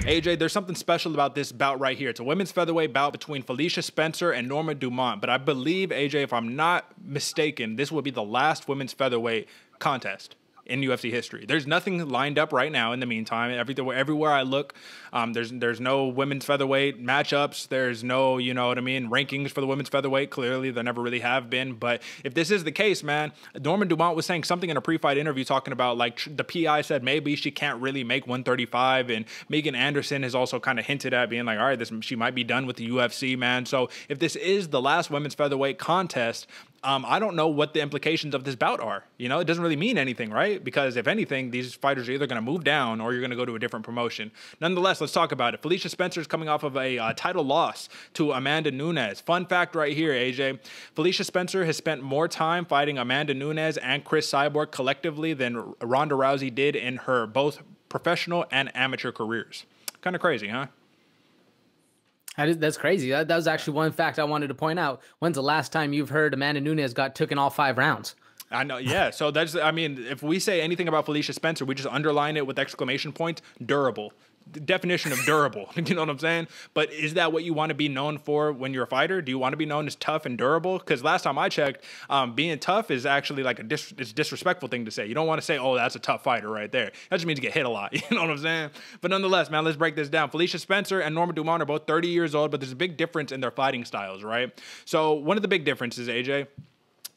AJ, there's something special about this bout right here. It's a women's featherweight bout between Felicia Spencer and Norma Dumont. But I believe, AJ, if I'm not mistaken, this will be the last women's featherweight contest in UFC history. There's nothing lined up right now in the meantime. Everywhere I look, there's no women's featherweight matchups. There's no, you know what I mean, rankings for the women's featherweight. Clearly, there never really have been. But if this is the case, man, Norma Dumont was saying something in a pre-fight interview talking about, like, the PI said maybe she can't really make 135. And Megan Anderson has also kind of hinted at being like, all right, she might be done with the UFC, man. So if this is the last women's featherweight contest, I don't know what the implications of this bout are. You know, it doesn't really mean anything, right? Because if anything, these fighters are either going to move down or you're going to go to a different promotion. Nonetheless, let's talk about it. Felicia Spencer is coming off of a title loss to Amanda Nunes. Fun fact right here, AJ. Felicia Spencer has spent more time fighting Amanda Nunes and Chris Cyborg collectively than Ronda Rousey did in her both professional and amateur careers. Kind of crazy, huh? That's crazy. That was actually one fact I wanted to point out. When's the last time you've heard Amanda Nunes got taken all 5 rounds? I know, yeah. So that's, I mean, if we say anything about Felicia Spencer, we just underline it with exclamation points, durable. The definition of durable, you know what I'm saying? But is that what you want to be known for when you're a fighter? Do you want to be known as tough and durable? Because last time I checked, being tough is actually like it's a disrespectful thing to say. You don't want to say, oh, that's a tough fighter right there. That just means you get hit a lot, you know what I'm saying? But nonetheless, man, let's break this down. Felicia Spencer and Norma Dumont are both 30 years old, but there's a big difference in their fighting styles, right? So one of the big differences, AJ,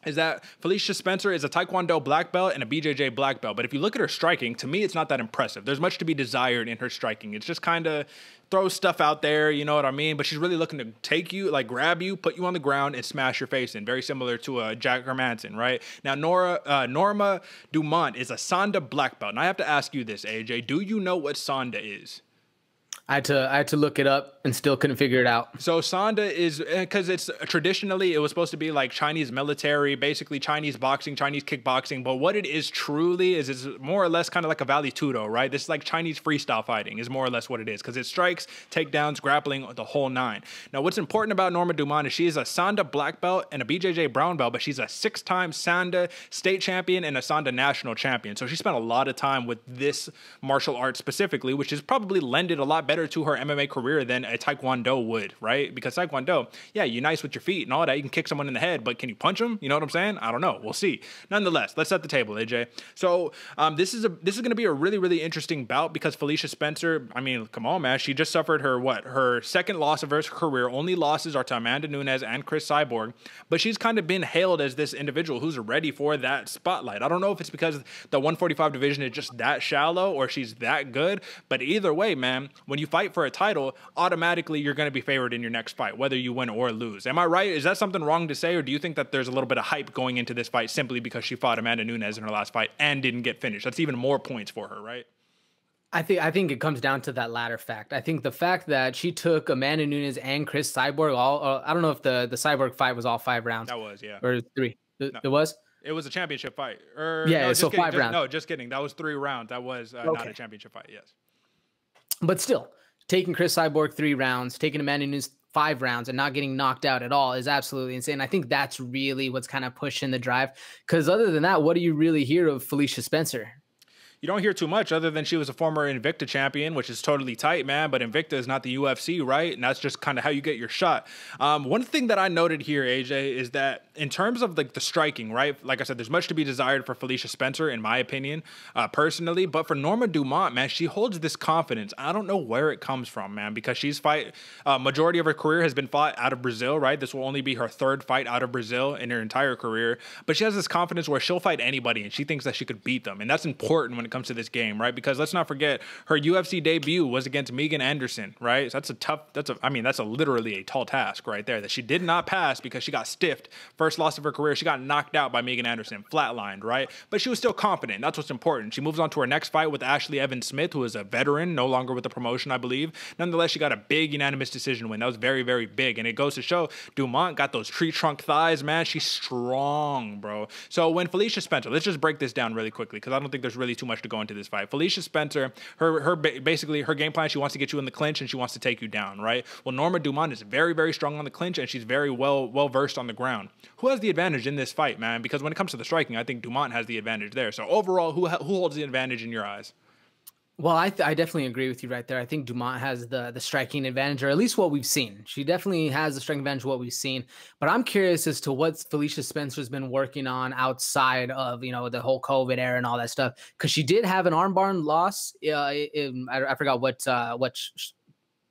is that Felicia Spencer is a Taekwondo black belt and a BJJ black belt. But if you look at her striking, to me, it's not that impressive. There's much to be desired in her striking. It's just kind of throws stuff out there, you know what I mean? But she's really looking to take you, like grab you, put you on the ground, and smash your face in. Very similar to Jack Hermanson, right? Now, Norma Dumont is a Sonda black belt. And I have to ask you this, AJ. Do you know what Sonda is? I had to look it up and still couldn't figure it out. So Sonda is, because it's traditionally, it was supposed to be like Chinese military, basically Chinese boxing, Chinese kickboxing. But what it is truly is it's more or less kind of like a Vale Tudo, right? This is like Chinese freestyle fighting is more or less what it is, because it strikes, takedowns, grappling, the whole 9. Now, what's important about Norma Dumont is she is a Sonda black belt and a BJJ brown belt, but she's a 6-time Sonda state champion and a Sonda national champion. So she spent a lot of time with this martial art specifically, which is probably lended a lot better to her MMA career than a Taekwondo would, right? Because Taekwondo, yeah, you're nice with your feet and all that. You can kick someone in the head, but can you punch them? You know what I'm saying? I don't know. We'll see. Nonetheless, let's set the table, AJ. So this is going to be a really, really interesting bout because Felicia Spencer, I mean, come on, man. She just suffered her second loss of her career. Only losses are to Amanda Nunes and Chris Cyborg, but she's kind of been hailed as this individual who's ready for that spotlight. I don't know if it's because the 145 division is just that shallow or she's that good, but either way, man, when you fight for a title, automatically you're going to be favored in your next fight, whether you win or lose. Am I right? Is that something wrong to say, or do you think that there's a little bit of hype going into this fight simply because she fought Amanda Nunes in her last fight and didn't get finished? That's even more points for her, right? I think it comes down to that latter fact. I think the fact that she took Amanda Nunes and Chris Cyborg I don't know if the Cyborg fight was all 5 rounds. That was, yeah. Or 3. No. It was? It was a championship fight. Yeah, no, so 5 rounds. No, just kidding. That was 3 rounds. That was not a championship fight, yes. But still, taking Chris Cyborg 3 rounds, taking Amanda Nunes 5 rounds and not getting knocked out at all is absolutely insane. I think that's really what's kind of pushing the drive. Because other than that, what do you really hear of Felicia Spencer? You don't hear too much other than she was a former Invicta champion, which is totally tight, man. But Invicta is not the UFC, right? And that's just kind of how you get your shot. One thing that I noted here, AJ, is that in terms of like the striking, right? Like I said, there's much to be desired for Felicia Spencer, in my opinion, personally. But for Norma Dumont, man, she holds this confidence. I don't know where it comes from, man, because she's majority of her career has been fought out of Brazil, right? This will only be her 3rd fight out of Brazil in her entire career. But she has this confidence where she'll fight anybody and she thinks that she could beat them. And that's important when it comes to this game, right? Because let's not forget her UFC debut was against Megan Anderson, right? So that's literally a tall task right there that she did not pass because she got stiffed. First loss of her career, she got knocked out by Megan Anderson, flatlined, right? But she was still confident. That's what's important. She moves on to her next fight with Ashley Evans Smith, who is a veteran, no longer with the promotion, I believe. Nonetheless, she got a big unanimous decision win. That was very, very big. And it goes to show Dumont got those tree trunk thighs, man. She's strong, bro. So when Felicia Spencer, let's just break this down really quickly because I don't think there's really too much to go into this fight. Felicia Spencer, basically her game plan, she wants to get you in the clinch and she wants to take you down, right? Well, Norma Dumont is very, very strong on the clinch and she's very well versed on the ground. Who has the advantage in this fight, man? Because when it comes to the striking, I think Dumont has the advantage there. So overall, who holds the advantage in your eyes? Well, I definitely agree with you right there. I think Dumont has the striking advantage, or at least what we've seen. She definitely has the striking advantage, what we've seen. But I'm curious as to what Felicia Spencer's been working on outside of, you know, the whole COVID era and all that stuff. Because she did have an armbar loss. I forgot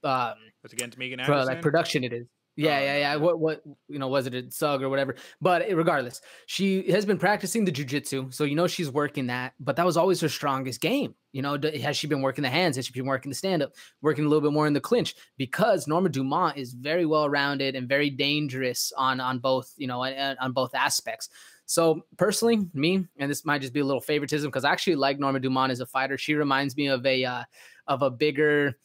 That's against Megan like Anderson. production it is. Yeah. What you know, was it a SUG or whatever? But regardless, she has been practicing the jujitsu, so you know she's working that. But that was always her strongest game. You know, has she been working the hands? Has she been working the stand up? Working a little bit more in the clinch? Because Norma Dumont is very well rounded and very dangerous on both, you know, on both aspects. So personally, me, and this might just be a little favoritism because I actually like Norma Dumont as a fighter. She reminds me of a bigger,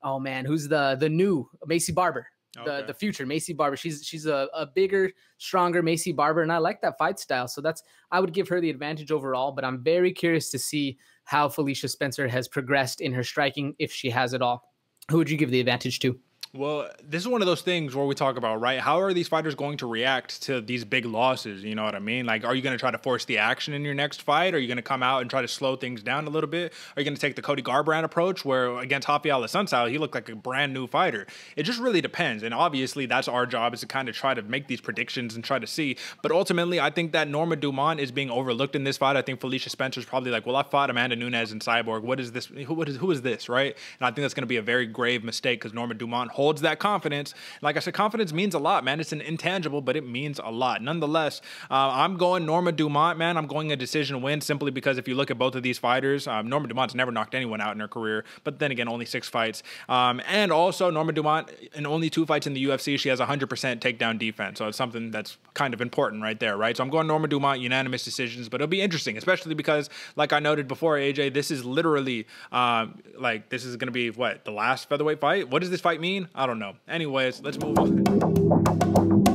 oh man, who's the new Macy Barber, the future Macy Barber. She's a bigger, stronger Macy Barber, and I like that fight style. So I would give her the advantage overall. But I'm very curious to see how Felicia Spencer has progressed in her striking, if she has it all. Who would you give the advantage to? Well, this is one of those things where we talk about, right? How are these fighters going to react to these big losses? You know what I mean? Like, are you going to try to force the action in your next fight? Are you going to come out and try to slow things down a little bit? Are you going to take the Cody Garbrandt approach where against Rafael Assunção, he looked like a brand new fighter? It just really depends. And obviously, that's our job, is to kind of try to make these predictions and try to see. But ultimately, I think that Norma Dumont is being overlooked in this fight. I think Felicia Spencer's probably like, well, I fought Amanda Nunes and Cyborg. What is this? Who is this, right? And I think that's going to be a very grave mistake because Norma Dumont holds that confidence. Like I said, confidence means a lot, man. It's an intangible, but it means a lot. Nonetheless, I'm going Norma Dumont, man. I'm going a decision win simply because if you look at both of these fighters, Norma Dumont's never knocked anyone out in her career, but then again, only 6 fights. And also, Norma Dumont, in only 2 fights in the UFC, she has 100% takedown defense. So it's something that's kind of important right there, right? So I'm going Norma Dumont, unanimous decisions, but it'll be interesting, especially because, like I noted before, AJ, this is literally, this is going to be, what, the last featherweight fight? What does this fight mean? I don't know. Anyways, let's move on.